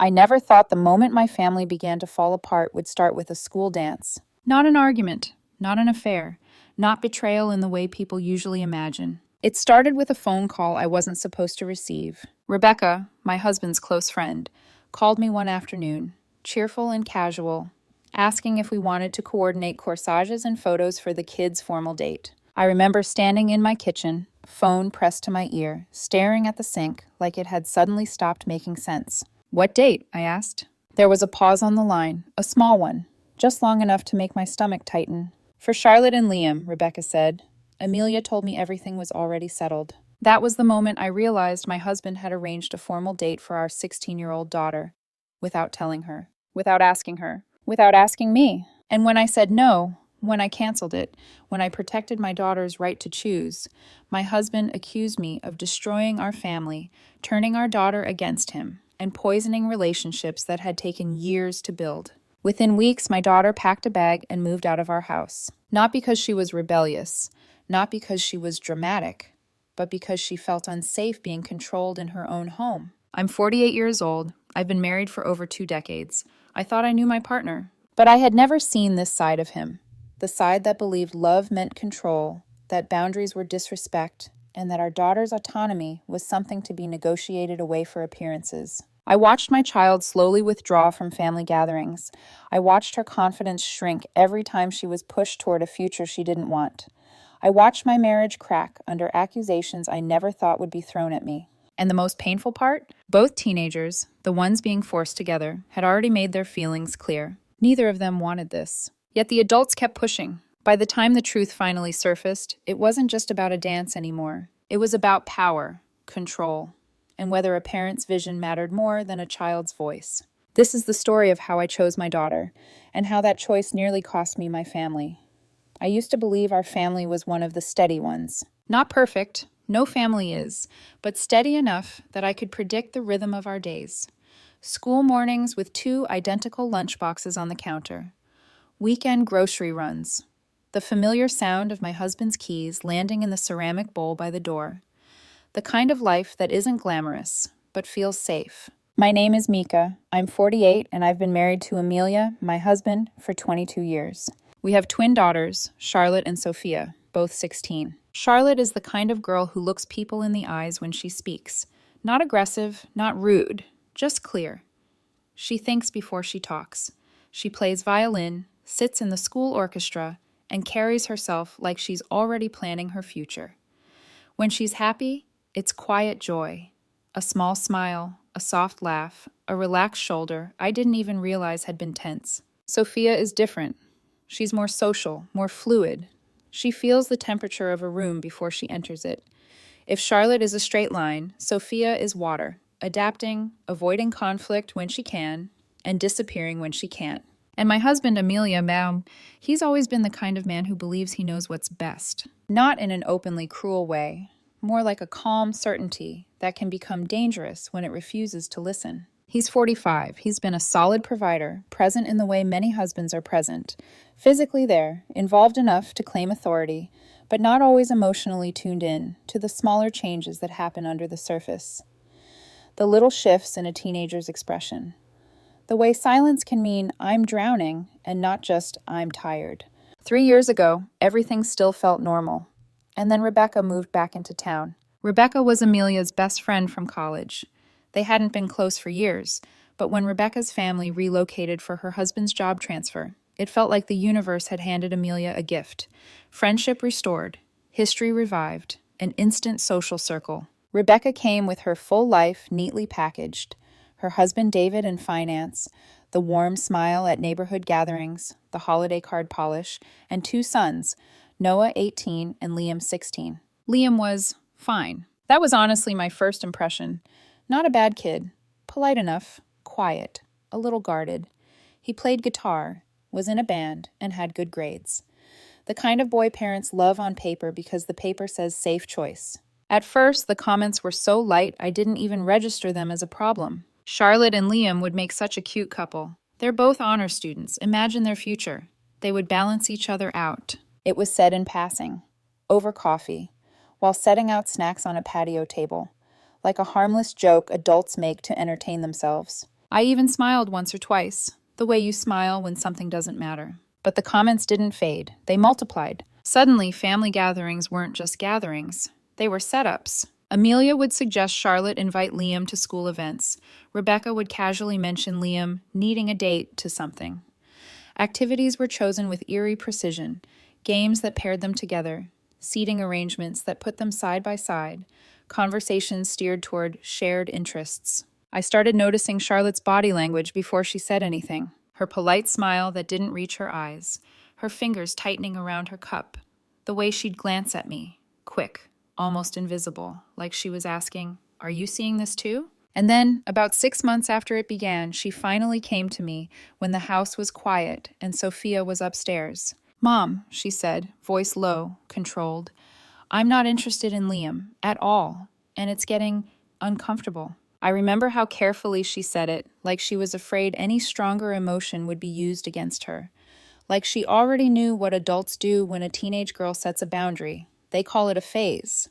I never thought the moment my family began to fall apart would start with a school dance. Not an argument, not an affair, not betrayal in the way people usually imagine. It started with a phone call I wasn't supposed to receive. Rebecca, my husband's close friend, called me one afternoon, cheerful and casual, asking if we wanted to coordinate corsages and photos for the kids' formal date. I remember standing in my kitchen, phone pressed to my ear, staring at the sink like it had suddenly stopped making sense. "What date?" I asked. There was a pause on the line, a small one, just long enough to make my stomach tighten. "For Charlotte and Liam," Rebecca said. Amelia told me everything was already settled. That was the moment I realized my husband had arranged a formal date for our 16-year-old daughter, without telling her, without asking her, without asking me. And when I said no, when I canceled it, when I protected my daughter's right to choose, my husband accused me of destroying our family, turning our daughter against him, and poisoning relationships that had taken years to build. Within weeks, my daughter packed a bag and moved out of our house. Not because she was rebellious, not because she was dramatic, but because she felt unsafe being controlled in her own home. I'm 48 years old. I've been married for over 2 decades. I thought I knew my partner. But I had never seen this side of him. The side that believed love meant control, that boundaries were disrespect, and that our daughter's autonomy was something to be negotiated away for appearances. I watched my child slowly withdraw from family gatherings. I watched her confidence shrink every time she was pushed toward a future she didn't want. I watched my marriage crack under accusations I never thought would be thrown at me. And the most painful part? Both teenagers, the ones being forced together, had already made their feelings clear. Neither of them wanted this. Yet the adults kept pushing. By the time the truth finally surfaced, it wasn't just about a dance anymore. It was about power, control, and whether a parent's vision mattered more than a child's voice. This is the story of how I chose my daughter, and how that choice nearly cost me my family. I used to believe our family was one of the steady ones. Not perfect, no family is, but steady enough that I could predict the rhythm of our days. School mornings with 2 identical lunchboxes on the counter. Weekend grocery runs. The familiar sound of my husband's keys landing in the ceramic bowl by the door. The kind of life that isn't glamorous, but feels safe. My name is Mika. I'm 48 and I've been married to Amelia, my husband, for 22 years. We have twin daughters, Charlotte and Sophia, both 16. Charlotte is the kind of girl who looks people in the eyes when she speaks. Not aggressive, not rude, just clear. She thinks before she talks. She plays violin, sits in the school orchestra, and carries herself like she's already planning her future. When she's happy, it's quiet joy. A small smile, a soft laugh, a relaxed shoulder I didn't even realize had been tense. Sophia is different. She's more social, more fluid. She feels the temperature of a room before she enters it. If Charlotte is a straight line, Sophia is water, adapting, avoiding conflict when she can, and disappearing when she can't. And my husband, Amelia, he's always been the kind of man who believes he knows what's best. Not in an openly cruel way, more like a calm certainty that can become dangerous when it refuses to listen. He's 45. He's been a solid provider, present in the way many husbands are present. Physically there, involved enough to claim authority, but not always emotionally tuned in to the smaller changes that happen under the surface. The little shifts in a teenager's expression. The way silence can mean I'm drowning and not just I'm tired. 3 years ago, everything still felt normal. And then Rebecca moved back into town. Rebecca was Amelia's best friend from college. They hadn't been close for years, but when Rebecca's family relocated for her husband's job transfer, it felt like the universe had handed Amelia a gift. Friendship restored, history revived, an instant social circle. Rebecca came with her full life neatly packaged. Her husband David in finance, the warm smile at neighborhood gatherings, the holiday card polish, and 2 sons, Noah 18 and Liam 16. Liam was fine. That was honestly my first impression. Not a bad kid, polite enough, quiet, a little guarded. He played guitar, was in a band, and had good grades. The kind of boy parents love on paper because the paper says safe choice. At first, the comments were so light I didn't even register them as a problem. Charlotte and Liam would make such a cute couple. They're both honor students. Imagine their future. They would balance each other out. It was said in passing, over coffee, while setting out snacks on a patio table, like a harmless joke adults make to entertain themselves. I even smiled once or twice, the way you smile when something doesn't matter. But the comments didn't fade, they multiplied. Suddenly, family gatherings weren't just gatherings, they were setups. Amelia would suggest Charlotte invite Liam to school events. Rebecca would casually mention Liam needing a date to something. Activities were chosen with eerie precision, games that paired them together, seating arrangements that put them side by side, conversations steered toward shared interests. I started noticing Charlotte's body language before she said anything. Her polite smile that didn't reach her eyes, her fingers tightening around her cup, the way she'd glance at me, quick, almost invisible, like she was asking, "Are you seeing this too?" And then, about 6 months after it began, she finally came to me when the house was quiet and Sophia was upstairs. "Mom," she said, voice low, controlled, "I'm not interested in Liam at all, and it's getting uncomfortable." I remember how carefully she said it, like she was afraid any stronger emotion would be used against her. Like she already knew what adults do when a teenage girl sets a boundary. They call it a phase.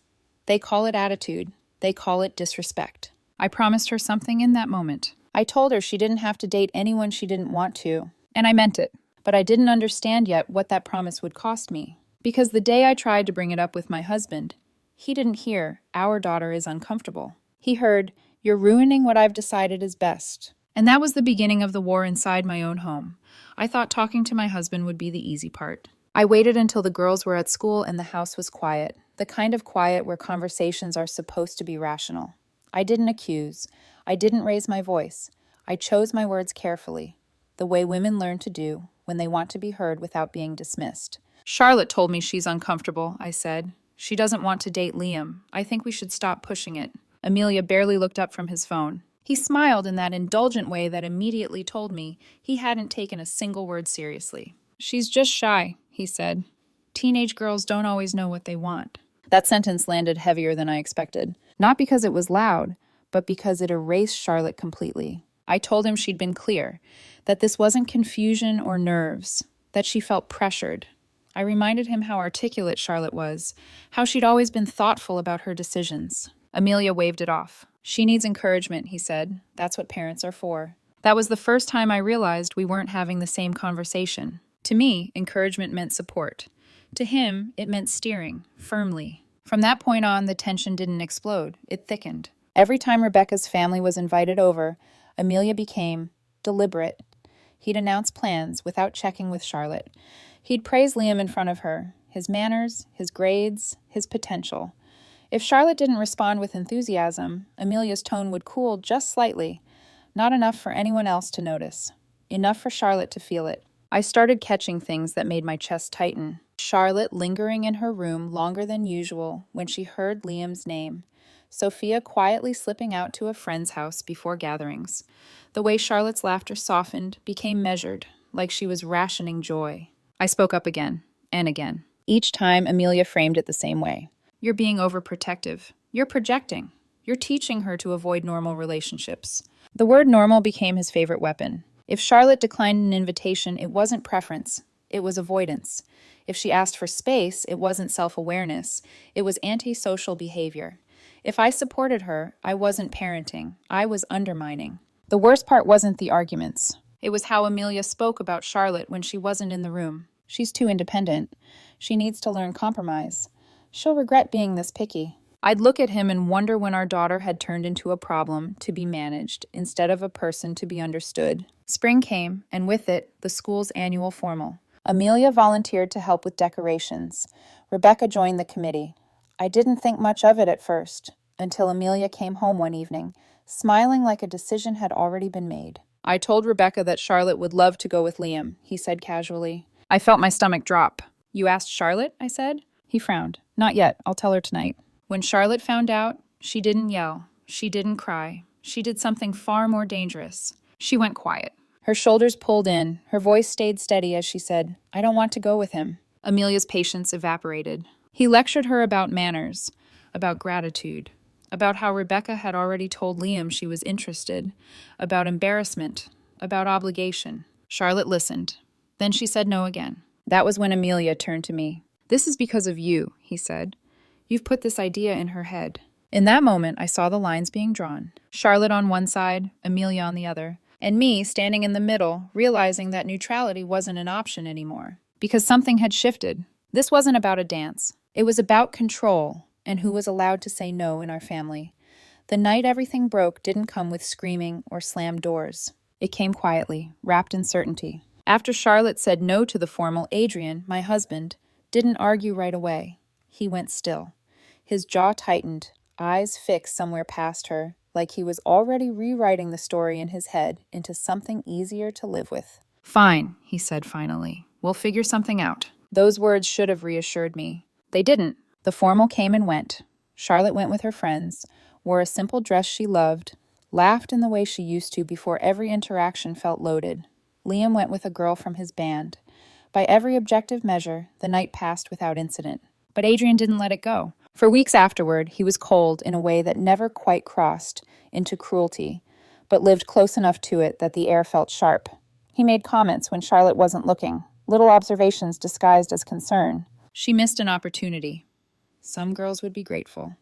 They call it attitude. They call it disrespect. I promised her something in that moment. I told her she didn't have to date anyone she didn't want to, and I meant it. But I didn't understand yet what that promise would cost me. Because the day I tried to bring it up with my husband, he didn't hear, "Our daughter is uncomfortable." He heard, "You're ruining what I've decided is best." And that was the beginning of the war inside my own home. I thought talking to my husband would be the easy part. I waited until the girls were at school and the house was quiet, the kind of quiet where conversations are supposed to be rational. I didn't accuse. I didn't raise my voice. I chose my words carefully, the way women learn to do when they want to be heard without being dismissed. "Charlotte told me she's uncomfortable," I said. "She doesn't want to date Liam. I think we should stop pushing it." Amelia barely looked up from his phone. He smiled in that indulgent way that immediately told me he hadn't taken a single word seriously. "She's just shy," he said. "Teenage girls don't always know what they want." That sentence landed heavier than I expected. Not because it was loud, but because it erased Charlotte completely. I told him she'd been clear, that this wasn't confusion or nerves, that she felt pressured. I reminded him how articulate Charlotte was, how she'd always been thoughtful about her decisions. Amelia waved it off. "She needs encouragement," he said. "That's what parents are for." That was the first time I realized we weren't having the same conversation. To me, encouragement meant support. To him, it meant steering, firmly. From that point on, the tension didn't explode. It thickened. Every time Rebecca's family was invited over, Amelia became deliberate. He'd announce plans without checking with Charlotte. He'd praise Liam in front of her, his manners, his grades, his potential. If Charlotte didn't respond with enthusiasm, Amelia's tone would cool just slightly, not enough for anyone else to notice, enough for Charlotte to feel it. I started catching things that made my chest tighten. Charlotte lingering in her room longer than usual when she heard Liam's name. Sophia quietly slipping out to a friend's house before gatherings. The way Charlotte's laughter softened, became measured, like she was rationing joy. I spoke up again, and again. Each time, Amelia framed it the same way. "You're being overprotective. You're projecting. You're teaching her to avoid normal relationships." The word normal became his favorite weapon. If Charlotte declined an invitation, it wasn't preference. It was avoidance. If she asked for space, it wasn't self-awareness. It was antisocial behavior. If I supported her, I wasn't parenting. I was undermining. The worst part wasn't the arguments. It was how Amelia spoke about Charlotte when she wasn't in the room. "She's too independent. She needs to learn compromise. She'll regret being this picky." I'd look at him and wonder when our daughter had turned into a problem to be managed instead of a person to be understood. Spring came, and with it, the school's annual formal. Amelia volunteered to help with decorations. Rebecca joined the committee. I didn't think much of it at first, until Amelia came home one evening, smiling like a decision had already been made. "I told Rebecca that Charlotte would love to go with Liam," he said casually. I felt my stomach drop. "You asked Charlotte?" I said. He frowned. "Not yet. I'll tell her tonight." When Charlotte found out, she didn't yell. She didn't cry. She did something far more dangerous. She went quiet. Her shoulders pulled in. Her voice stayed steady as she said, "I don't want to go with him." Amelia's patience evaporated. He lectured her about manners, about gratitude, about how Rebecca had already told Liam she was interested, about embarrassment, about obligation. Charlotte listened. Then she said no again. That was when Amelia turned to me. "This is because of you," he said. "You've put this idea in her head." In that moment, I saw the lines being drawn. Charlotte on one side, Amelia on the other. And me standing in the middle, realizing that neutrality wasn't an option anymore. Because something had shifted. This wasn't about a dance. It was about control and who was allowed to say no in our family. The night everything broke didn't come with screaming or slammed doors. It came quietly, wrapped in certainty. After Charlotte said no to the formal, Adrian, my husband, didn't argue right away. He went still. His jaw tightened, eyes fixed somewhere past her, like he was already rewriting the story in his head into something easier to live with. Fine, he said finally. We'll figure something out. Those words should have reassured me. They didn't. The formal came and went. Charlotte went with her friends, wore a simple dress she loved, laughed in the way she used to before every interaction felt loaded. Liam went with a girl from his band. By every objective measure, the night passed without incident. But Adrian didn't let it go. For weeks afterward, he was cold in a way that never quite crossed into cruelty, but lived close enough to it that the air felt sharp. He made comments when Charlotte wasn't looking, little observations disguised as concern. She missed an opportunity. Some girls would be grateful.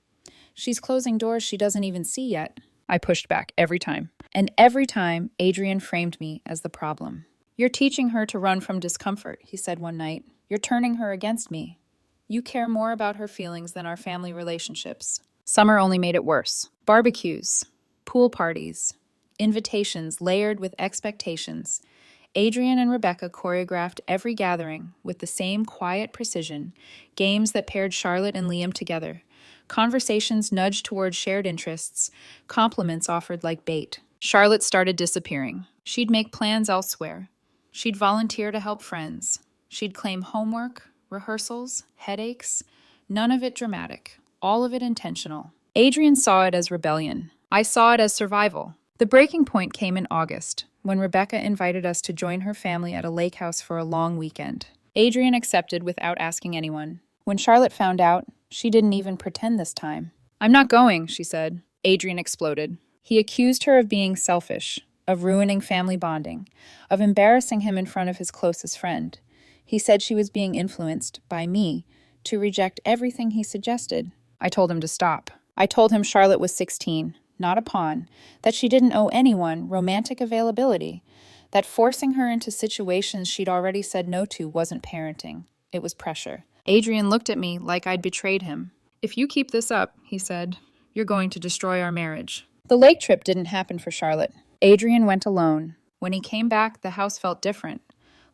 She's closing doors she doesn't even see yet. I pushed back every time. And every time, Adrian framed me as the problem. You're teaching her to run from discomfort, he said one night. You're turning her against me. You care more about her feelings than our family relationships. Summer only made it worse. Barbecues, pool parties, invitations layered with expectations. Adrian and Rebecca choreographed every gathering with the same quiet precision, games that paired Charlotte and Liam together, conversations nudged toward shared interests, compliments offered like bait. Charlotte started disappearing. She'd make plans elsewhere. She'd volunteer to help friends. She'd claim homework, rehearsals, headaches. None of it dramatic, all of it intentional. Adrian saw it as rebellion. I saw it as survival. The breaking point came in August, when Rebecca invited us to join her family at a lake house for a long weekend. Adrian accepted without asking anyone. When Charlotte found out, she didn't even pretend this time. I'm not going, she said. Adrian exploded. He accused her of being selfish, of ruining family bonding, of embarrassing him in front of his closest friend. He said she was being influenced by me to reject everything he suggested. I told him to stop. I told him Charlotte was 16, not a pawn, that she didn't owe anyone romantic availability, that forcing her into situations she'd already said no to wasn't parenting. It was pressure. Adrian looked at me like I'd betrayed him. If you keep this up, he said, you're going to destroy our marriage. The lake trip didn't happen for Charlotte. Adrian went alone. When he came back, the house felt different,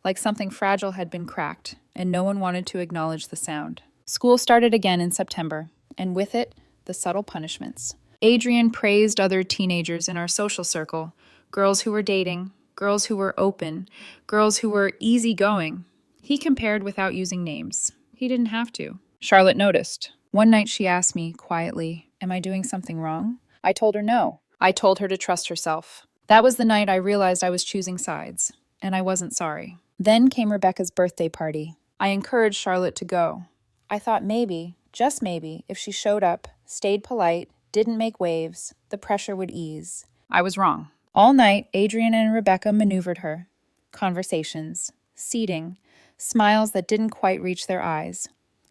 like something fragile had been cracked, and no one wanted to acknowledge the sound. School started again in September, and with it, the subtle punishments. Adrian praised other teenagers in our social circle, girls who were dating, girls who were open, girls who were easygoing. He compared without using names. He didn't have to. Charlotte noticed. One night she asked me, quietly, am I doing something wrong? I told her no. I told her to trust herself. That was the night I realized I was choosing sides, and I wasn't sorry. Then came Rebecca's birthday party. I encouraged Charlotte to go. I thought maybe, just maybe, if she showed up, stayed polite, didn't make waves, the pressure would ease. I was wrong. All night, Adrian and Rebecca maneuvered her. Conversations, seating, smiles that didn't quite reach their eyes.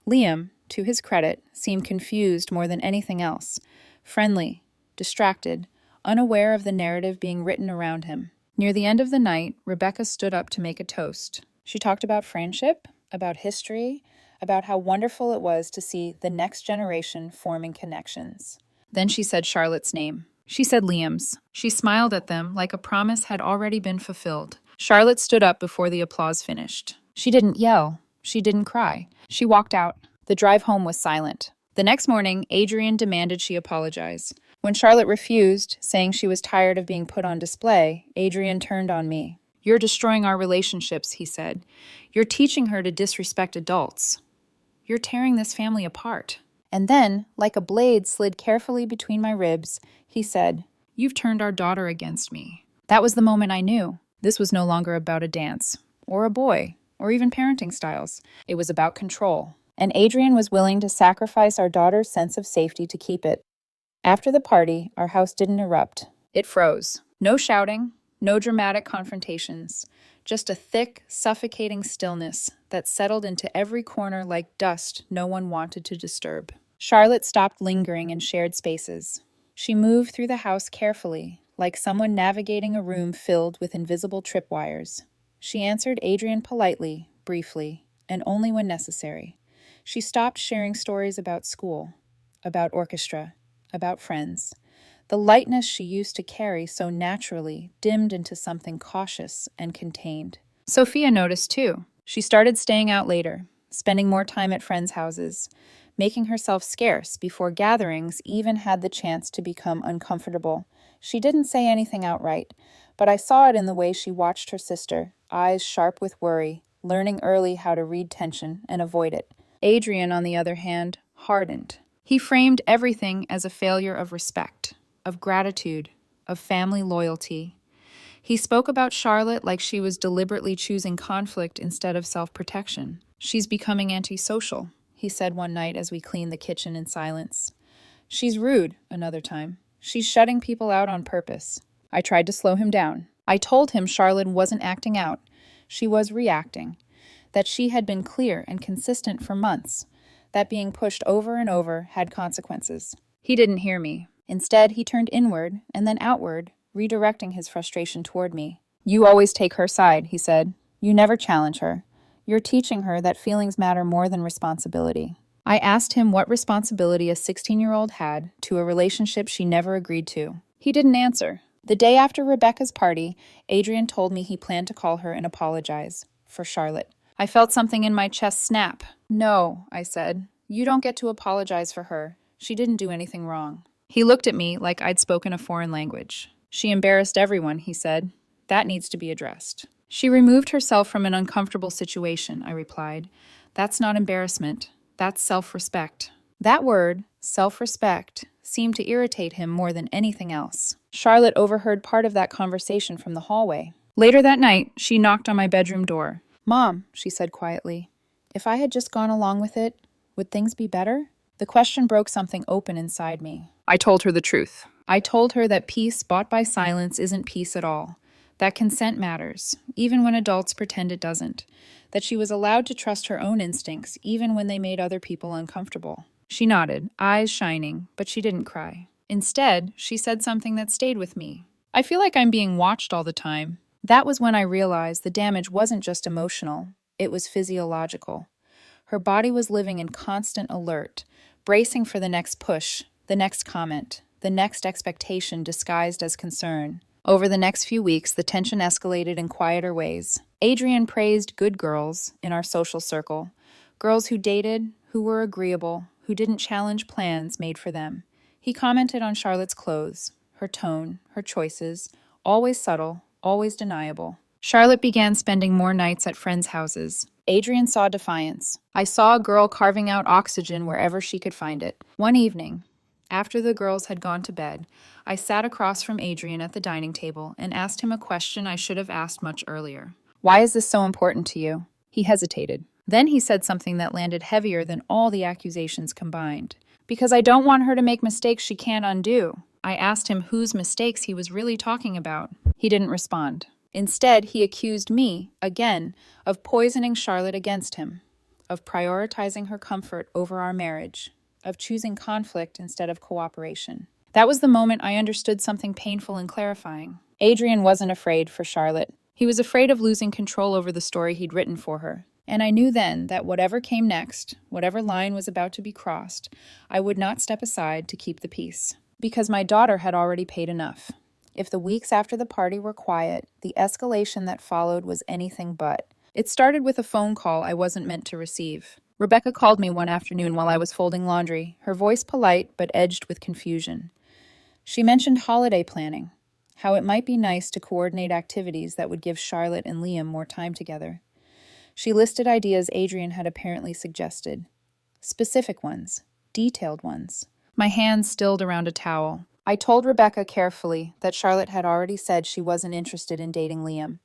Liam, to his credit, seemed confused more than anything else, friendly, distracted, unaware of the narrative being written around him. Near the end of the night, Rebecca stood up to make a toast. She talked about friendship, about history, about how wonderful it was to see the next generation forming connections. Then she said Charlotte's name. She said Liam's. She smiled at them like a promise had already been fulfilled. Charlotte stood up before the applause finished. She didn't yell. She didn't cry. She walked out. The drive home was silent. The next morning, Adrian demanded she apologize. When Charlotte refused, saying she was tired of being put on display, Adrian turned on me. You're destroying our relationships, he said. You're teaching her to disrespect adults. You're tearing this family apart. And then, like a blade slid carefully between my ribs, he said, you've turned our daughter against me. That was the moment I knew. This was no longer about a dance, or a boy, or even parenting styles. It was about control. And Adrian was willing to sacrifice our daughter's sense of safety to keep it. After the party, our house didn't erupt. It froze. No shouting, no dramatic confrontations, just a thick, suffocating stillness that settled into every corner like dust no one wanted to disturb. Charlotte stopped lingering in shared spaces. She moved through the house carefully, like someone navigating a room filled with invisible tripwires. She answered Adrian politely, briefly, and only when necessary. She stopped sharing stories about school, about orchestra, about friends. The lightness she used to carry so naturally dimmed into something cautious and contained. Sophia noticed too. She started staying out later, spending more time at friends' houses, making herself scarce before gatherings even had the chance to become uncomfortable. She didn't say anything outright, but I saw it in the way she watched her sister, eyes sharp with worry, learning early how to read tension and avoid it. Adrian, on the other hand, hardened. He framed everything as a failure of respect, of gratitude, of family loyalty. He spoke about Charlotte like she was deliberately choosing conflict instead of self-protection. "She's becoming antisocial," he said one night as we cleaned the kitchen in silence. "She's rude," another time. "She's shutting people out on purpose." I tried to slow him down. I told him Charlotte wasn't acting out. She was reacting. That she had been clear and consistent for months. That being pushed over and over had consequences. He didn't hear me. Instead, he turned inward and then outward, redirecting his frustration toward me. "You always take her side," he said. "You never challenge her. You're teaching her that feelings matter more than responsibility." I asked him what responsibility a 16-year-old had to a relationship she never agreed to. He didn't answer. The day after Rebecca's party, Adrian told me he planned to call her and apologize for Charlotte. I felt something in my chest snap. "No," I said. "You don't get to apologize for her. She didn't do anything wrong." He looked at me like I'd spoken a foreign language. "She embarrassed everyone," he said. "That needs to be addressed." "She removed herself from an uncomfortable situation," I replied. "That's not embarrassment. That's self-respect." That word, self-respect, seemed to irritate him more than anything else. Charlotte overheard part of that conversation from the hallway. Later that night, she knocked on my bedroom door. "Mom," she said quietly, "if I had just gone along with it, would things be better?" The question broke something open inside me. I told her the truth. I told her that peace bought by silence isn't peace at all. That consent matters, even when adults pretend it doesn't. That she was allowed to trust her own instincts, even when they made other people uncomfortable. She nodded, eyes shining, but she didn't cry. Instead, she said something that stayed with me. "I feel like I'm being watched all the time." That was when I realized the damage wasn't just emotional, it was physiological. Her body was living in constant alert, bracing for the next push, the next comment, the next expectation disguised as concern. Over the next few weeks, the tension escalated in quieter ways. Adrian praised good girls in our social circle, girls who dated, who were agreeable, who didn't challenge plans made for them. He commented on Charlotte's clothes, her tone, her choices, always subtle, always deniable. Charlotte began spending more nights at friends' houses. Adrian saw defiance. I saw a girl carving out oxygen wherever she could find it. One evening, after the girls had gone to bed, I sat across from Adrian at the dining table and asked him a question I should have asked much earlier. "Why is this so important to you?" He hesitated. Then he said something that landed heavier than all the accusations combined. "Because I don't want her to make mistakes she can't undo." I asked him whose mistakes he was really talking about. He didn't respond. Instead, he accused me, again, of poisoning Charlotte against him, of prioritizing her comfort over our marriage, of choosing conflict instead of cooperation. That was the moment I understood something painful and clarifying. Adrian wasn't afraid for Charlotte. He was afraid of losing control over the story he'd written for her. And I knew then that whatever came next, whatever line was about to be crossed, I would not step aside to keep the peace. Because my daughter had already paid enough. If the weeks after the party were quiet, the escalation that followed was anything but. It started with a phone call I wasn't meant to receive. Rebecca called me one afternoon while I was folding laundry, her voice polite but edged with confusion. She mentioned holiday planning, how it might be nice to coordinate activities that would give Charlotte and Liam more time together. She listed ideas Adrian had apparently suggested. Specific ones, detailed ones. My hands stilled around a towel. I told Rebecca carefully that Charlotte had already said she wasn't interested in dating Liam,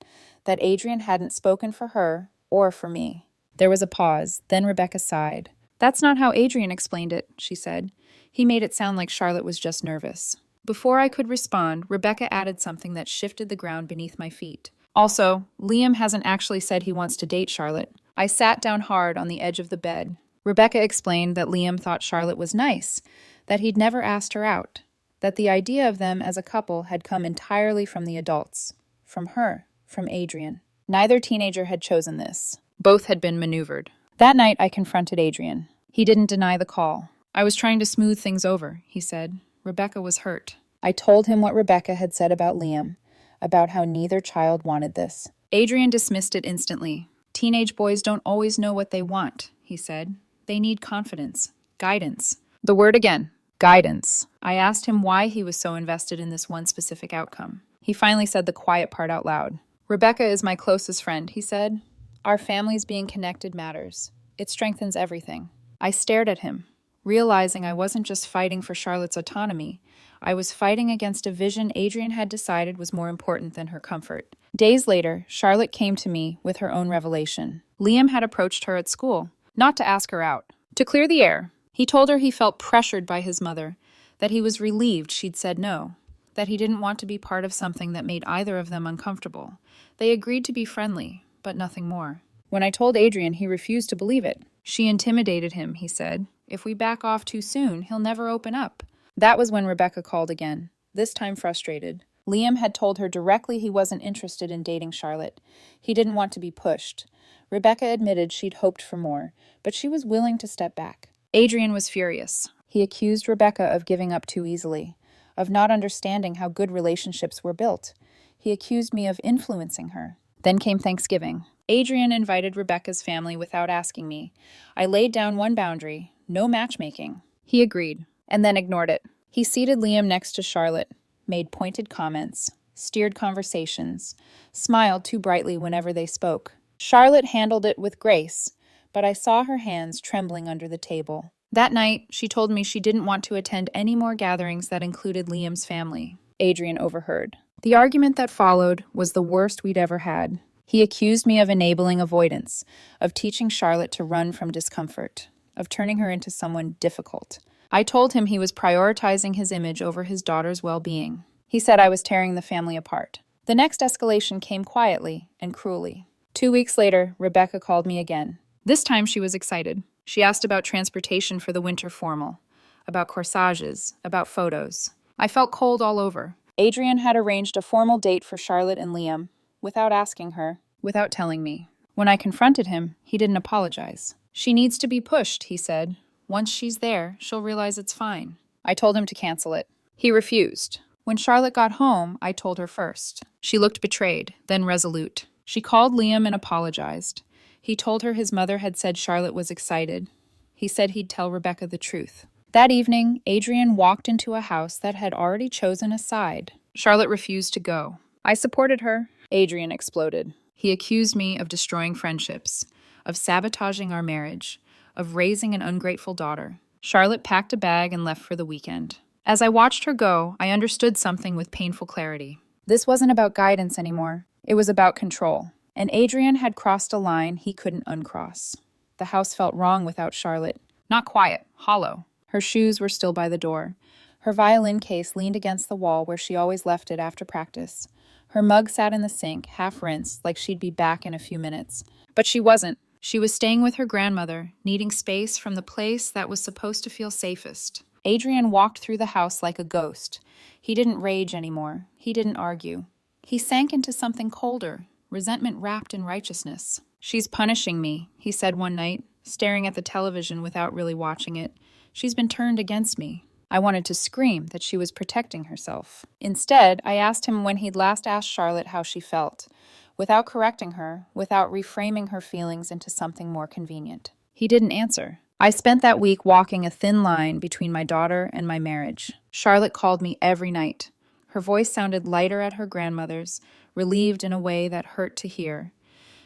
that Adrian hadn't spoken for her or for me. There was a pause, then Rebecca sighed. "That's not how Adrian explained it," she said. "He made it sound like Charlotte was just nervous." Before I could respond, Rebecca added something that shifted the ground beneath my feet. "Also, Liam hasn't actually said he wants to date Charlotte." I sat down hard on the edge of the bed. Rebecca explained that Liam thought Charlotte was nice, that he'd never asked her out, that the idea of them as a couple had come entirely from the adults, from her, from Adrian. Neither teenager had chosen this. Both had been maneuvered. That night, I confronted Adrian. He didn't deny the call. I was trying to smooth things over, he said. Rebecca was hurt. I told him what Rebecca had said about Liam, about how neither child wanted this. Adrian dismissed it instantly. Teenage boys don't always know what they want, he said. They need confidence, guidance. The word again, guidance. I asked him why he was so invested in this one specific outcome. He finally said the quiet part out loud. Rebecca is my closest friend, he said. Our families being connected matters. It strengthens everything. I stared at him, realizing I wasn't just fighting for Charlotte's autonomy. I was fighting against a vision Adrian had decided was more important than her comfort. Days later, Charlotte came to me with her own revelation. Liam had approached her at school, not to ask her out, to clear the air. He told her he felt pressured by his mother, that he was relieved she'd said no, that he didn't want to be part of something that made either of them uncomfortable. They agreed to be friendly, but nothing more. When I told Adrian, he refused to believe it. She intimidated him, he said. If we back off too soon, he'll never open up. That was when Rebecca called again, this time frustrated. Liam had told her directly he wasn't interested in dating Charlotte. He didn't want to be pushed. Rebecca admitted she'd hoped for more, but she was willing to step back. Adrian was furious. He accused Rebecca of giving up too easily, of not understanding how good relationships were built. He accused me of influencing her. Then came Thanksgiving. Adrian invited Rebecca's family without asking me. I laid down one boundary, no matchmaking. He agreed, and then ignored it. He seated Liam next to Charlotte, made pointed comments, steered conversations, smiled too brightly whenever they spoke. Charlotte handled it with grace, but I saw her hands trembling under the table. That night, she told me she didn't want to attend any more gatherings that included Liam's family. Adrian overheard. The argument that followed was the worst we'd ever had. He accused me of enabling avoidance, of teaching Charlotte to run from discomfort, of turning her into someone difficult. I told him he was prioritizing his image over his daughter's well-being. He said I was tearing the family apart. The next escalation came quietly and cruelly. 2 weeks later, Rebecca called me again. This time she was excited. She asked about transportation for the winter formal, about corsages, about photos. I felt cold all over. Adrian had arranged a formal date for Charlotte and Liam, without asking her, without telling me. When I confronted him, he didn't apologize. She needs to be pushed, he said. Once she's there, she'll realize it's fine. I told him to cancel it. He refused. When Charlotte got home, I told her first. She looked betrayed, then resolute. She called Liam and apologized. He told her his mother had said Charlotte was excited. He said he'd tell Rebecca the truth. That evening, Adrian walked into a house that had already chosen a side. Charlotte refused to go. I supported her. Adrian exploded. He accused me of destroying friendships, of sabotaging our marriage, of raising an ungrateful daughter. Charlotte packed a bag and left for the weekend. As I watched her go, I understood something with painful clarity. This wasn't about guidance anymore. It was about control. And Adrian had crossed a line he couldn't uncross. The house felt wrong without Charlotte. Not quiet, hollow. Her shoes were still by the door. Her violin case leaned against the wall where she always left it after practice. Her mug sat in the sink, half rinsed, like she'd be back in a few minutes. But she wasn't. She was staying with her grandmother, needing space from the place that was supposed to feel safest. Adrian walked through the house like a ghost. He didn't rage anymore. He didn't argue. He sank into something colder, resentment wrapped in righteousness. She's punishing me, he said one night, staring at the television without really watching it. She's been turned against me. I wanted to scream that she was protecting herself. Instead, I asked him when he'd last asked Charlotte how she felt, without correcting her, without reframing her feelings into something more convenient. He didn't answer. I spent that week walking a thin line between my daughter and my marriage. Charlotte called me every night. Her voice sounded lighter at her grandmother's, relieved in a way that hurt to hear.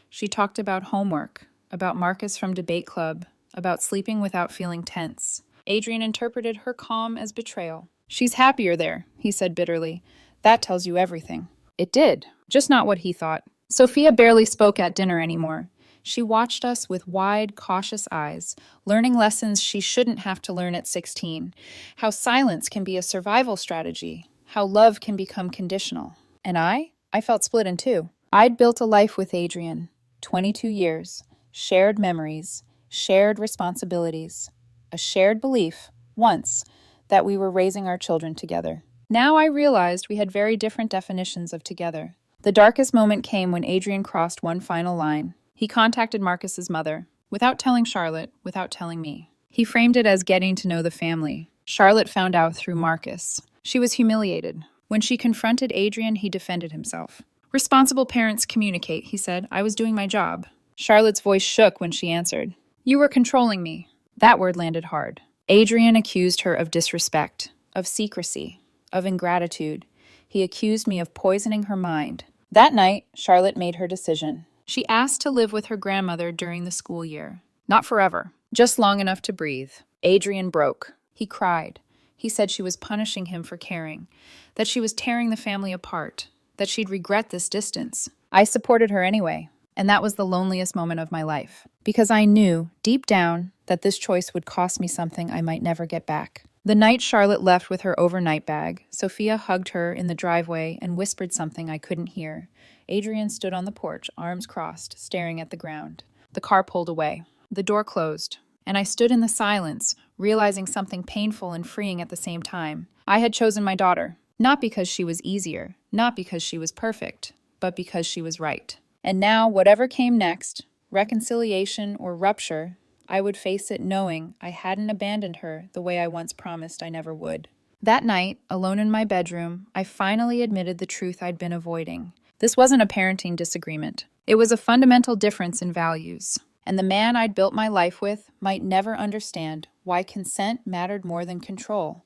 She talked about homework, about Marcus from debate club, about sleeping without feeling tense. Adrian interpreted her calm as betrayal. She's happier there, he said bitterly. That tells you everything. It did, just not what he thought. Sophia barely spoke at dinner anymore. She watched us with wide, cautious eyes, learning lessons she shouldn't have to learn at 16. How silence can be a survival strategy. How love can become conditional. And I felt split in two. I'd built a life with Adrian. 22 years. Shared memories. Shared responsibilities. A shared belief, once, that we were raising our children together. Now I realized we had very different definitions of together. The darkest moment came when Adrian crossed one final line. He contacted Marcus's mother, without telling Charlotte, without telling me. He framed it as getting to know the family. Charlotte found out through Marcus. She was humiliated. When she confronted Adrian, he defended himself. "Responsible parents communicate," he said. "I was doing my job." Charlotte's voice shook when she answered. "You were controlling me." That word landed hard. Adrian accused her of disrespect, of secrecy, of ingratitude. He accused me of poisoning her mind. That night, Charlotte made her decision. She asked to live with her grandmother during the school year. Not forever, just long enough to breathe. Adrian broke. He cried. He said she was punishing him for caring, that she was tearing the family apart, that she'd regret this distance. I supported her anyway, and that was the loneliest moment of my life, because I knew, deep down, that this choice would cost me something I might never get back. The night Charlotte left with her overnight bag, Sophia hugged her in the driveway and whispered something I couldn't hear. Adrian stood on the porch, arms crossed, staring at the ground. The car pulled away. The door closed, and I stood in the silence, realizing something painful and freeing at the same time. I had chosen my daughter, not because she was easier, not because she was perfect, but because she was right. And now, whatever came next, reconciliation or rupture, I would face it knowing I hadn't abandoned her the way I once promised I never would. That night, alone in my bedroom, I finally admitted the truth I'd been avoiding. This wasn't a parenting disagreement. It was a fundamental difference in values. And the man I'd built my life with might never understand why consent mattered more than control.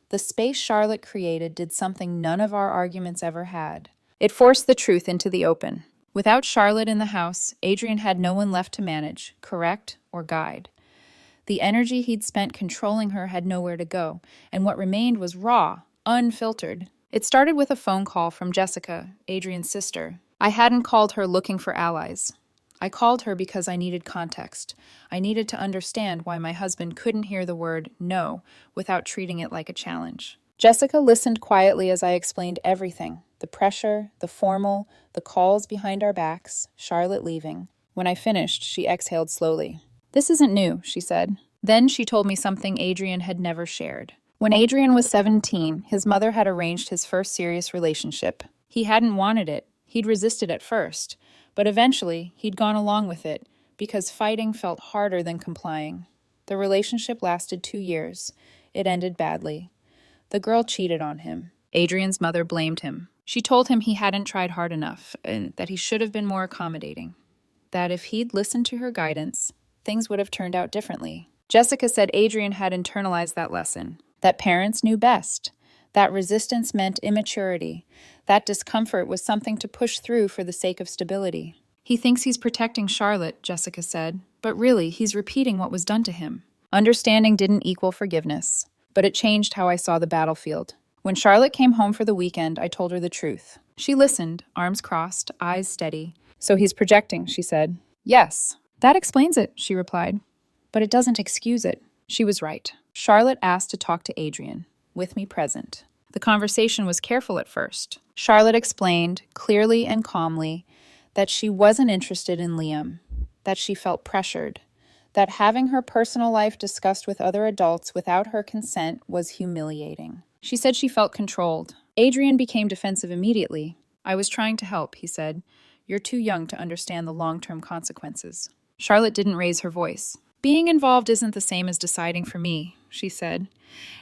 The space Charlotte created did something none of our arguments ever had. It forced the truth into the open. Without Charlotte in the house, Adrian had no one left to manage, correct, or guide. The energy he'd spent controlling her had nowhere to go, and what remained was raw, unfiltered. It started with a phone call from Jessica, Adrian's sister. I hadn't called her looking for allies. I called her because I needed context. I needed to understand why my husband couldn't hear the word no without treating it like a challenge. Jessica listened quietly as I explained everything. The pressure, the formal, the calls behind our backs, Charlotte leaving. When I finished, she exhaled slowly. "This isn't new," she said. Then she told me something Adrian had never shared. When Adrian was 17, his mother had arranged his first serious relationship. He hadn't wanted it. He'd resisted at first. But eventually, he'd gone along with it, because fighting felt harder than complying. The relationship lasted 2 years. It ended badly. The girl cheated on him. Adrian's mother blamed him. She told him he hadn't tried hard enough, and that he should have been more accommodating. That if he'd listened to her guidance, things would have turned out differently. Jessica said Adrian had internalized that lesson, that parents knew best, that resistance meant immaturity, that discomfort was something to push through for the sake of stability. "He thinks he's protecting Charlotte," Jessica said, "but really, he's repeating what was done to him." Understanding didn't equal forgiveness, but it changed how I saw the battlefield. When Charlotte came home for the weekend, I told her the truth. She listened, arms crossed, eyes steady. "So he's projecting," she said. "Yes." "That explains it," she replied. "But it doesn't excuse it." She was right. Charlotte asked to talk to Adrian, with me present. The conversation was careful at first. Charlotte explained, clearly and calmly, that she wasn't interested in Liam, that she felt pressured, that having her personal life discussed with other adults without her consent was humiliating. She said she felt controlled. Adrian became defensive immediately. "I was trying to help," he said. "You're too young to understand the long-term consequences." Charlotte didn't raise her voice. "Being involved isn't the same as deciding for me," she said.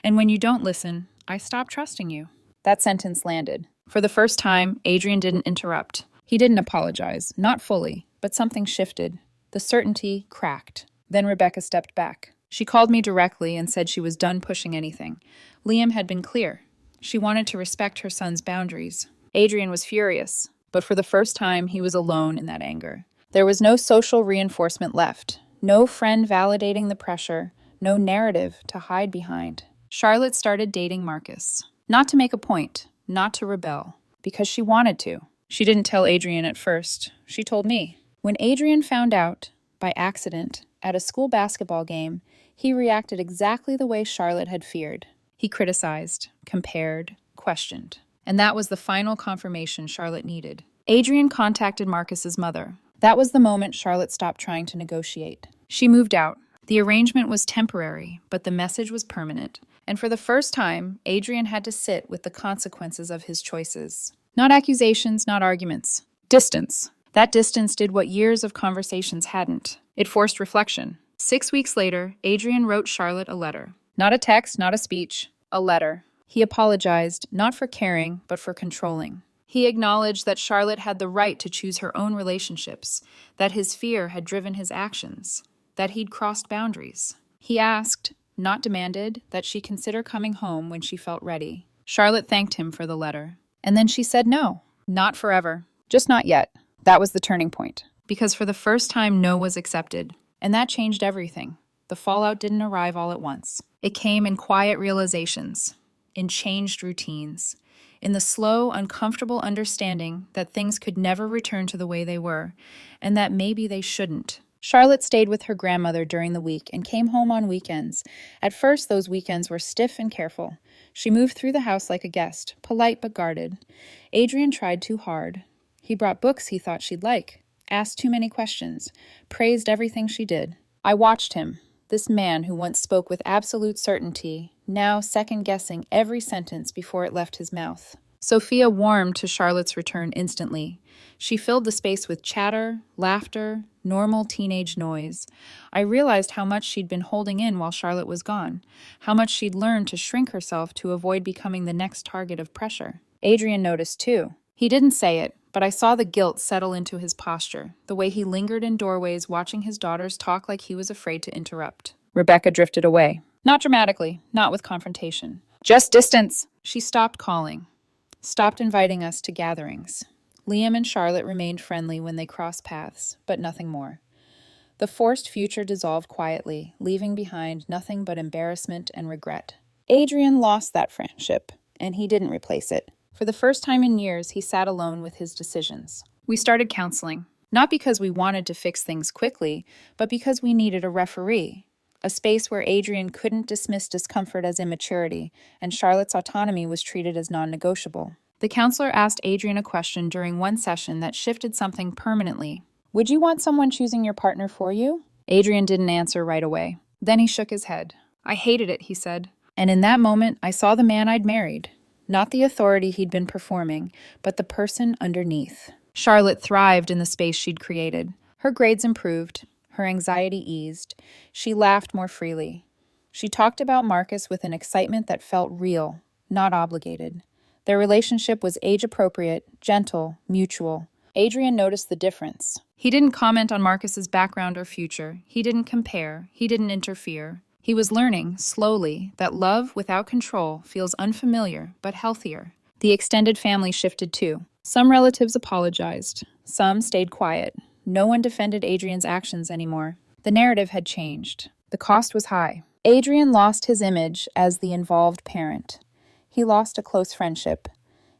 "And when you don't listen, I stop trusting you." That sentence landed. For the first time, Adrian didn't interrupt. He didn't apologize, not fully, but something shifted. The certainty cracked. Then Rebecca stepped back. She called me directly and said she was done pushing anything. Liam had been clear. She wanted to respect her son's boundaries. Adrian was furious, but for the first time, he was alone in that anger. There was no social reinforcement left, no friend validating the pressure, no narrative to hide behind. Charlotte started dating Marcus. Not to make a point, not to rebel, because she wanted to. She didn't tell Adrian at first. She told me. When Adrian found out, by accident, at a school basketball game, he reacted exactly the way Charlotte had feared. He criticized, compared, questioned. And that was the final confirmation Charlotte needed. Adrian contacted Marcus's mother. That was the moment Charlotte stopped trying to negotiate. She moved out. The arrangement was temporary, but the message was permanent. And for the first time, Adrian had to sit with the consequences of his choices. Not accusations, not arguments. Distance. That distance did what years of conversations hadn't. It forced reflection. 6 weeks later, Adrian wrote Charlotte a letter. Not a text, not a speech. A letter. He apologized, not for caring, but for controlling. He acknowledged that Charlotte had the right to choose her own relationships, that his fear had driven his actions, that he'd crossed boundaries. He asked, not demanded, that she consider coming home when she felt ready. Charlotte thanked him for the letter. And then she said no. Not forever. Just not yet. That was the turning point. Because for the first time, no was accepted. And that changed everything. The fallout didn't arrive all at once. It came in quiet realizations, in changed routines, in the slow, uncomfortable understanding that things could never return to the way they were, and that maybe they shouldn't. Charlotte stayed with her grandmother during the week and came home on weekends. At first, those weekends were stiff and careful. She moved through the house like a guest, polite but guarded. Adrian tried too hard. He brought books he thought she'd like, asked too many questions, praised everything she did. I watched him, this man who once spoke with absolute certainty, now second-guessing every sentence before it left his mouth. Sophia warmed to Charlotte's return instantly. She filled the space with chatter, laughter, normal teenage noise. I realized how much she'd been holding in while Charlotte was gone, how much she'd learned to shrink herself to avoid becoming the next target of pressure. Adrian noticed too. He didn't say it, but I saw the guilt settle into his posture, the way he lingered in doorways watching his daughters talk like he was afraid to interrupt. Rebecca drifted away. Not dramatically, not with confrontation. Just distance. She stopped calling, stopped inviting us to gatherings. Liam and Charlotte remained friendly when they crossed paths, but nothing more. The forced future dissolved quietly, leaving behind nothing but embarrassment and regret. Adrian lost that friendship, and he didn't replace it. For the first time in years, he sat alone with his decisions. We started counseling, not because we wanted to fix things quickly, but because we needed a referee, a space where Adrian couldn't dismiss discomfort as immaturity, and Charlotte's autonomy was treated as non-negotiable. The counselor asked Adrian a question during one session that shifted something permanently. Would you want someone choosing your partner for you? Adrian didn't answer right away. Then he shook his head. I hated it, he said. And in that moment, I saw the man I'd married. Not the authority he'd been performing, but the person underneath. Charlotte thrived in the space she'd created. Her grades improved. Her anxiety eased. She laughed more freely. She talked about Marcus with an excitement that felt real, not obligated. Their relationship was age-appropriate, gentle, mutual. Adrian noticed the difference. He didn't comment on Marcus's background or future. He didn't compare. He didn't interfere. He was learning, slowly, that love without control feels unfamiliar but healthier. The extended family shifted too. Some relatives apologized. Some stayed quiet. No one defended Adrian's actions anymore. The narrative had changed. The cost was high. Adrian lost his image as the involved parent. He lost a close friendship.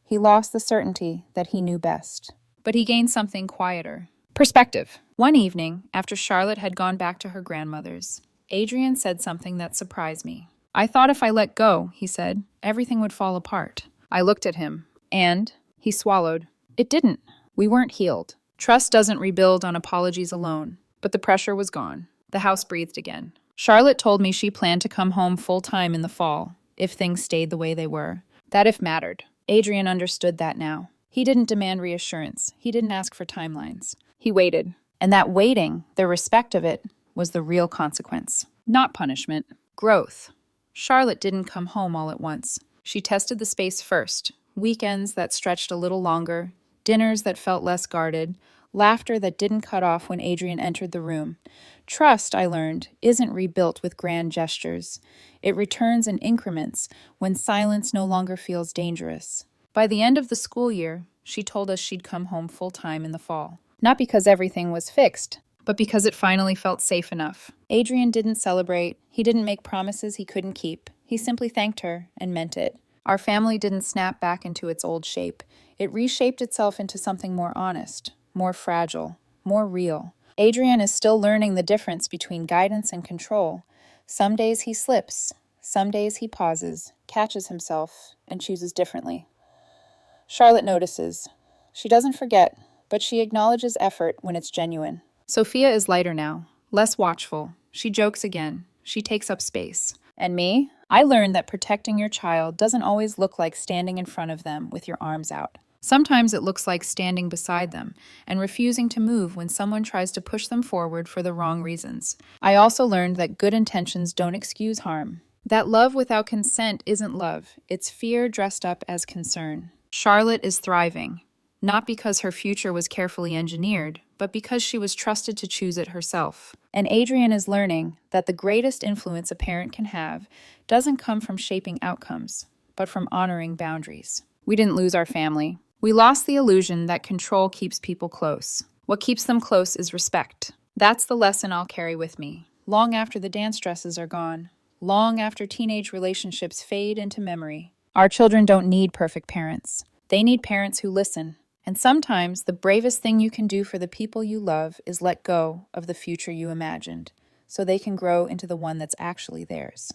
He lost the certainty that he knew best. But he gained something quieter. Perspective. One evening, after Charlotte had gone back to her grandmother's, Adrian said something that surprised me. I thought if I let go, he said, everything would fall apart. I looked at him, and he swallowed. It didn't. We weren't healed. Trust doesn't rebuild on apologies alone. But the pressure was gone. The house breathed again. Charlotte told me she planned to come home full-time in the fall, if things stayed the way they were. That if mattered. Adrian understood that now. He didn't demand reassurance. He didn't ask for timelines. He waited. And that waiting, the respect of it, was the real consequence. Not punishment. Growth. Charlotte didn't come home all at once. She tested the space first. Weekends that stretched a little longer, dinners that felt less guarded, laughter that didn't cut off when Adrian entered the room. Trust, I learned, isn't rebuilt with grand gestures. It returns in increments when silence no longer feels dangerous. By the end of the school year, she told us she'd come home full-time in the fall. Not because everything was fixed, but because it finally felt safe enough. Adrian didn't celebrate. He didn't make promises he couldn't keep. He simply thanked her and meant it. Our family didn't snap back into its old shape. It reshaped itself into something more honest, more fragile, more real. Adrian is still learning the difference between guidance and control. Some days he slips. Some days he pauses, catches himself, and chooses differently. Charlotte notices. She doesn't forget, but she acknowledges effort when it's genuine. Sophia is lighter now, less watchful. She jokes again. She takes up space. And me? I learned that protecting your child doesn't always look like standing in front of them with your arms out. Sometimes it looks like standing beside them and refusing to move when someone tries to push them forward for the wrong reasons. I also learned that good intentions don't excuse harm. That love without consent isn't love, it's fear dressed up as concern. Charlotte is thriving, not because her future was carefully engineered, but because she was trusted to choose it herself. And Adrian is learning that the greatest influence a parent can have doesn't come from shaping outcomes, but from honoring boundaries. We didn't lose our family. We lost the illusion that control keeps people close. What keeps them close is respect. That's the lesson I'll carry with me, long after the dance dresses are gone, long after teenage relationships fade into memory. Our children don't need perfect parents. They need parents who listen. And sometimes the bravest thing you can do for the people you love is let go of the future you imagined, so they can grow into the one that's actually theirs.